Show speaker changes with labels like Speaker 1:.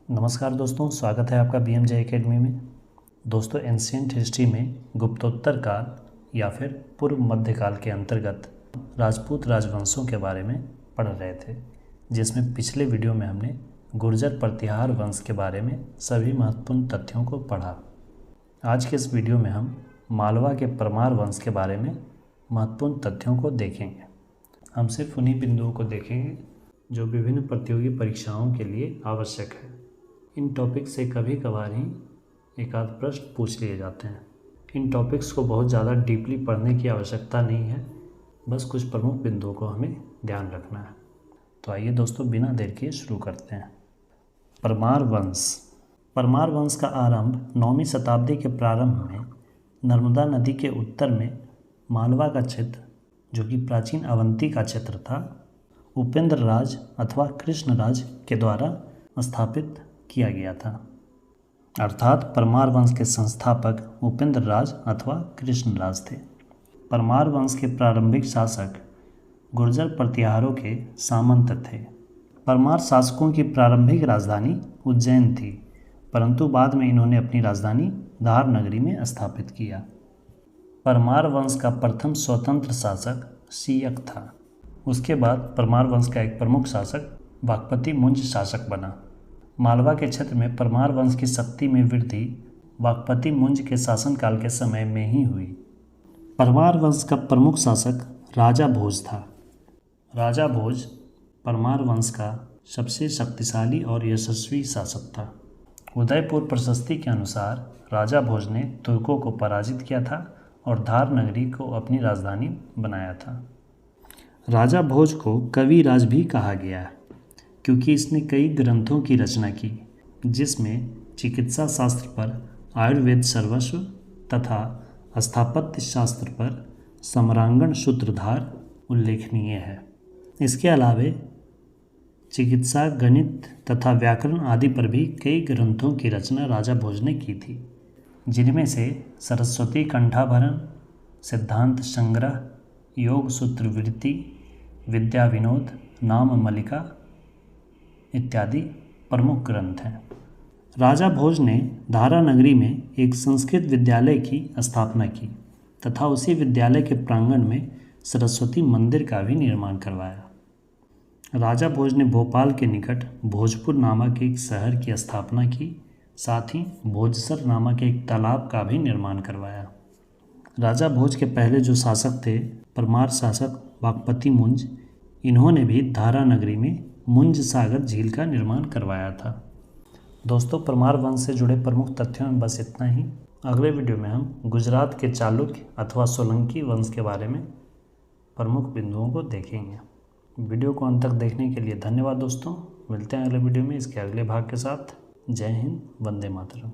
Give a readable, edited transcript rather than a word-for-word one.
Speaker 1: नमस्कार दोस्तों, स्वागत है आपका BMJ एकेडमी में। दोस्तों, एंशिएंट हिस्ट्री में गुप्तोत्तर काल या फिर पूर्व मध्यकाल के अंतर्गत राजपूत राजवंशों के बारे में पढ़ रहे थे, जिसमें पिछले वीडियो में हमने गुर्जर प्रतिहार वंश के बारे में सभी महत्वपूर्ण तथ्यों को पढ़ा। आज के इस वीडियो में हम मालवा के परमार वंश के बारे में महत्वपूर्ण तथ्यों को देखेंगे। हम सिर्फ उन्हीं बिंदुओं को देखेंगे जो विभिन्न प्रतियोगी परीक्षाओं के लिए आवश्यक है। इन टॉपिक से कभी कभार ही एक आध प्रश्न पूछ लिए जाते हैं। इन टॉपिक्स को बहुत ज़्यादा डीपली पढ़ने की आवश्यकता नहीं है, बस कुछ प्रमुख बिंदुओं को हमें ध्यान रखना है। तो आइए दोस्तों, बिना देर किए शुरू करते हैं। परमार वंश। परमार वंश का आरंभ 9वीं शताब्दी के प्रारंभ में नर्मदा नदी के उत्तर में मालवा का क्षेत्र, जो कि प्राचीन अवंती का क्षेत्र था, उपेंद्र राज अथवा कृष्ण राज के द्वारा स्थापित किया गया था। अर्थात परमार वंश के संस्थापक उपेंद्र राज अथवा कृष्ण राज थे। परमार वंश के प्रारंभिक शासक गुर्जर प्रतिहारों के सामंत थे। परमार शासकों की प्रारंभिक राजधानी उज्जैन थी, परंतु बाद में इन्होंने अपनी राजधानी धार नगरी में स्थापित किया। परमार वंश का प्रथम स्वतंत्र शासक सीयक था। उसके बाद परमार वंश का एक प्रमुख शासक वाकपति मुंज शासक बना। मालवा के क्षेत्र में परमार वंश की शक्ति में वृद्धि वाकपति मुंज के शासनकाल के समय में ही हुई। परमार वंश का प्रमुख शासक राजा भोज था। राजा भोज परमार वंश का सबसे शक्तिशाली और यशस्वी शासक था। उदयपुर प्रशस्ति के अनुसार राजा भोज ने तुर्कों को पराजित किया था और धार नगरी को अपनी राजधानी बनाया था। राजा भोज को कविराज भी कहा गया, क्योंकि इसने कई ग्रंथों की रचना की, जिसमें चिकित्सा शास्त्र पर आयुर्वेद सर्वस्व तथा स्थापत्य शास्त्र पर सम्रांगण सूत्रधार उल्लेखनीय है। इसके अलावे चिकित्सा, गणित तथा व्याकरण आदि पर भी कई ग्रंथों की रचना राजा भोज ने की थी, जिनमें से सरस्वती कंठाभरण, सिद्धांत संग्रह, योग सूत्र वृत्ति, विद्या विनोद, नाम मलिका इत्यादि प्रमुख ग्रंथ हैं। राजा भोज ने धारा नगरी में एक संस्कृत विद्यालय की स्थापना की तथा उसी विद्यालय के प्रांगण में सरस्वती मंदिर का भी निर्माण करवाया। राजा भोज ने भोपाल के निकट भोजपुर नामक एक शहर की स्थापना की, साथ ही भोजसर नामक एक तालाब का भी निर्माण करवाया। राजा भोज के पहले जो शासक थे, परमार शासक वाकपति मुंज, इन्होंने भी धारा नगरी में मुंज सागर झील का निर्माण करवाया था। दोस्तों, परमार वंश से जुड़े प्रमुख तथ्यों में बस इतना ही। अगले वीडियो में हम गुजरात के चालुक्य अथवा सोलंकी वंश के बारे में प्रमुख बिंदुओं को देखेंगे। वीडियो को अंत तक देखने के लिए धन्यवाद दोस्तों। मिलते हैं अगले वीडियो में इसके अगले भाग के साथ। जय हिंद, वंदे मातरम।